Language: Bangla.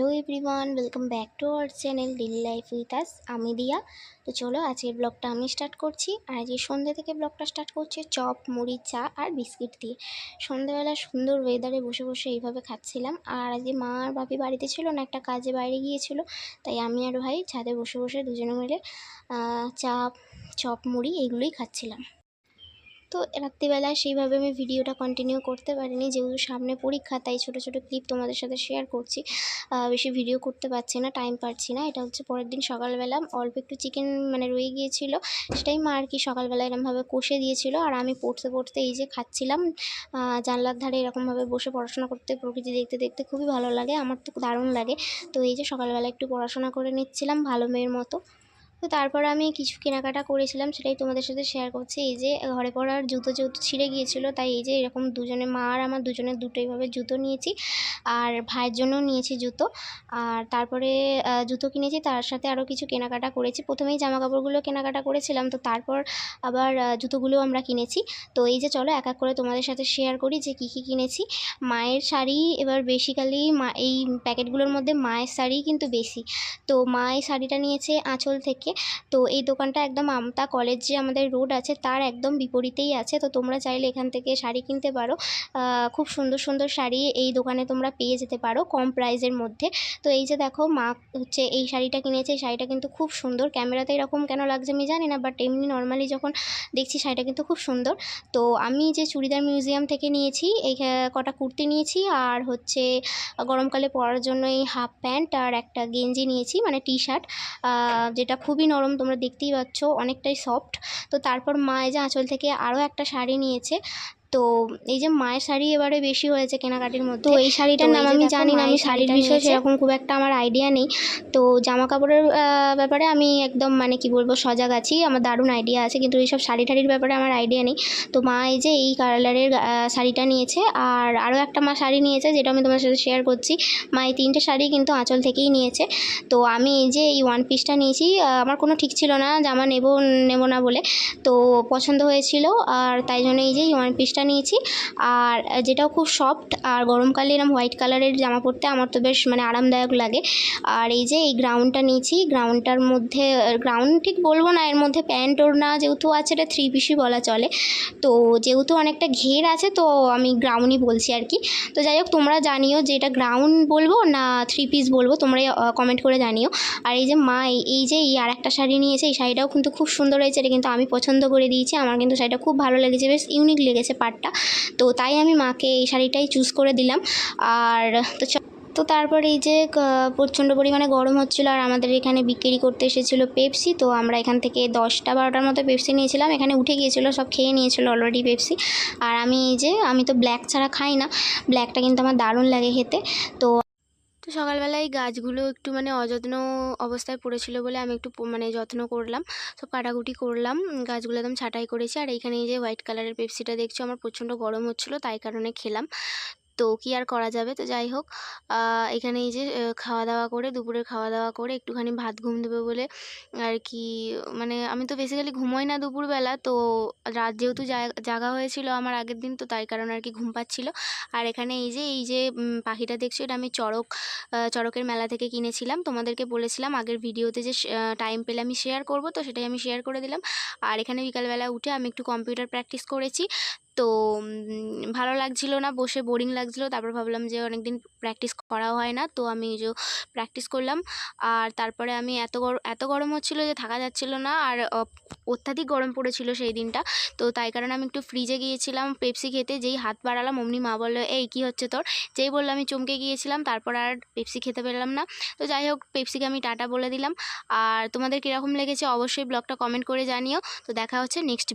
Hello everyone, welcome back to our channel daily life with us. আমি দিয়া। তো চলো আজকের ব্লগটা আমি স্টার্ট করছি। আর আজকে সন্ধ্যে থেকে ব্লগটা স্টার্ট করছি চপ, মুড়ি, চা আর বিস্কিট দিয়ে। সন্ধ্যাবেলা সুন্দর ওয়েদারে বসে বসে এইভাবে খাচ্ছিলাম। আর আজকে মা আর বাপি বাড়িতে ছিল না, একটা কাজে বাইরে গিয়েছিল। তাই আমি আর ভাই ছাদে বসে বসে দুজনে মিলে চা, চপ, মুড়ি এগুলোই খাচ্ছিলাম। তো রাত্রিবেলায় সেইভাবে আমি ভিডিওটা কন্টিনিউ করতে পারিনি, যেহেতু সামনে পরীক্ষা, তাই ছোটো ছোটো ক্লিপ তোমাদের সাথে শেয়ার করছি। বেশি ভিডিও করতে পারছি না, টাইম পাচ্ছি না। এটা হচ্ছে পরের দিন সকালবেলা অল্প একটু চিকেন রয়ে গিয়েছিল, সেটাই মা আর কি সকালবেলা এরকমভাবে কষে দিয়েছিল। আর আমি পড়তে পড়তে এই যে খাচ্ছিলাম জানলার ধারে এরকমভাবে বসে পড়াশোনা করতে, প্রকৃতি দেখতে দেখতে খুবই ভালো লাগে, আমার তো দারুণ লাগে। তো এই যে সকালবেলা একটু পড়াশোনা করে নিচ্ছিলাম ভালো মেয়ের মতো। তো তারপর আমি কিছু কেনাকাটা করেছিলাম, সেটাই তোমাদের সাথে শেয়ার করছি। এই যে ঘরে পরার জুতো যেহেতু ছিঁড়ে গিয়েছিলো, তাই এই যে এরকম দুজনে, মা আর আমার দুজনের দুটোইভাবে জুতো নিয়েছি। আর ভাইয়ের জন্যও নিয়েছি জুতো। আর তারপরে জুতো কিনেছি, তার সাথে আরও কিছু কেনাকাটা করেছি। প্রথমেই জামা কাপড়গুলো কেনাকাটা করেছিলাম, তো তারপর আবার জুতোগুলোও আমরা কিনেছি। তো এই যে চলো এক এক করে তোমাদের সাথে শেয়ার করি যে কী কী কিনেছি। মায়ের শাড়ি, এবার বেসিক্যালি এই প্যাকেটগুলোর মধ্যে মায়ের শাড়ি কিন্তু বেশি। তো মা এই শাড়িটা নিয়েছে আঁচল থেকে। তো এই দোকানটা একদম আমতা কলেজ যে আমাদের রোড আছে তার একদম বিপরীতেই আছে। তো তোমরা চাইলে এখান থেকে শাড়ি কিনতে পারো। খুব সুন্দর সুন্দর শাড়ি এই দোকানে তোমরা পেয়ে যেতে পারো কম প্রাইসের মধ্যে। তো এই যে দেখো মা হচ্ছে এই শাড়িটা কিনেছে। এই শাড়িটা কিন্তু খুব সুন্দর, ক্যামেরাতে এরকম কেন লাগছে আমি জানি না, বাট এমনি নর্মালি যখন দেখছি শাড়িটা কিন্তু খুব সুন্দর। তো আমি যে চুড়িদার মিউজিয়াম থেকে নিয়েছি এই কটা কুর্তি নিয়েছি, আর হচ্ছে গরমকালে পরার জন্য এই হাফ প্যান্ট আর একটা গেঞ্জি নিয়েছি, টি শার্ট, যেটা খুবই নরম, তোমরা দেখতেই পাচ্ছ অনেকটাই সফট। তো তারপর মা এই যে আঁচল থেকে আরও একটা শাড়ি নিয়েছে। তো এই যে মায়ের শাড়ি এবারে বেশি হয়েছে কেনাকাটির মধ্যে। তো এই শাড়িটার নাম আমি জানি না, আমি শাড়ির বিষয়ে সেরকম খুব একটা আমার আইডিয়া নেই। তো জামা কাপড়ের ব্যাপারে আমি একদম কি বলবো সজাগ আছি, আমার দারুণ আইডিয়া আছে, কিন্তু এইসব শাড়ি ঠাড়ির ব্যাপারে আমার আইডিয়া নেই। তো মা এই যে এই কালারের শাড়িটা নিয়েছে, আর আরও একটা মা শাড়ি নিয়েছে যেটা আমি তোমার সাথে শেয়ার করছি। মা এই তিনটে শাড়ি কিন্তু আঁচল থেকেই নিয়েছে। তো আমি এই যে এই ওয়ান পিসটা নিয়েছি, আমার কোনো ঠিক ছিল না জামা নেব না বলে, তো পছন্দ হয়েছিল, আর তাই জন্য এই যে ওয়ান পিসটা নিয়েছি। আর যেটাও খুব সফট, আর গরমকালে এরকম হোয়াইট কালারের জামা পরতে আমার তো বেশ আরামদায়ক লাগে। আর এই যে এই গ্রাউন্ডটা নিয়েছি, গ্রাউন্ডটার মধ্যে গ্রাউন্ড ঠিক বলবো না, এর মধ্যে প্যান্ট ওড়না যেহেতু আছে, এটা থ্রি পিসই বলা চলে। তো যেহেতু অনেকটা ঘের আছে, তো আমি গ্রাউন্ডই বলছি আর কি। তো যাই হোক, তোমরা জানিও যে এটা গ্রাউন্ড বলবো না থ্রি পিস বলবো, তোমরা কমেন্ট করে জানিও। আর এই যে মা এই যে আর একটা শাড়ি নিয়েছে, এই শাড়িটাও কিন্তু খুব সুন্দর হয়েছে, এটা কিন্তু আমি পছন্দ করে দিয়েছি, আমার কিন্তু শাড়িটা খুব ভালো লেগেছে, বেশ ইউনিক লেগেছে পাড়টা। তো তাই আমি মাকে এই শাড়িটাই চুজ করে দিলাম। আর তো তারপর এই যে প্রচণ্ড পরিমাণে গরম হচ্ছিলো, আর আমাদের এখানে বিক্রি করতে এসেছিলো পেপসি। তো আমরা এখান থেকে 10টা-12টার মতো পেপসি নিয়েছিলাম, এখানে উঠে গিয়েছিলো, সব খেয়ে নিয়েছিলো অলরেডি পেপসি। আর আমি তো ব্ল্যাক ছাড়া খাই না, ব্ল্যাকটা কিন্তু আমার দারুণ লাগে খেতে। তো সকালবেলায় গাছগুলো একটু অযত্ন অবস্থায় পড়েছিল বলে আমি একটু যত্ন করলাম, সব কাটাকুটি করলাম, গাছগুলো একদম ছাঁটাই করেছি। আর এইখানে এই যে হোয়াইট কালারের পেপসিটা দেখছো, আমার প্রচণ্ড গরম হচ্ছিলো, তাই কারণে খেলাম। তো কি আর করা যাবে। তো যাই হোক, এখানে এই যে খাওয়া দাওয়া করে, দুপুরের খাওয়া দাওয়া করে একটুখানি ভাত ঘুম দেবে বলে আর কি, আমি তো বেসিক্যালি ঘুমোই না দুপুরবেলা, তো রাত যেহেতু জাগা হয়েছিল আমার আগের দিন, তো তাই কারণে আর কি ঘুম পাচ্ছিলো। আর এখানে এই যে পাখিটা দেখছো, এটা আমি চড়কের মেলা থেকে কিনেছিলাম, তোমাদেরকে বলেছিলাম আগের ভিডিওতে যে টাইম পেলে আমি শেয়ার করব, তো সেটাই আমি শেয়ার করে দিলাম। আর এখানে বিকালবেলা উঠে আমি একটু কম্পিউটার প্র্যাকটিস করেছি। তো ভালো লাগছিল না, বসে বোরিং লাগছিল, তারপর ভাবলাম যে অনেকদিন প্র্যাকটিস করাও হয় না, তো আমি যে প্র্যাকটিস করলাম। আর তারপরে আমি এত গরম হচ্ছিল যে থাকা যাচ্ছিল না, আর অত্যাধিক গরম পড়েছিল সেই দিনটা। তো তাই কারণে আমি একটু ফ্রিজে গিয়েছিলাম পেপসি খেতে, যেই হাত বাড়ালাম অমনি মা বললো এই কী হচ্ছে তোর, যেই বললো আমি চমকে গিয়েছিলাম, তারপর আর পেপসি খেতে পেলাম না। তো যাই হোক, পেপসিকে আমি টাটা বলে দিলাম। আর তোমাদের কীরকম লেগেছে অবশ্যই ব্লগটা কমেন্ট করে জানিও। তো দেখা হচ্ছে নেক্সট ভিডিও।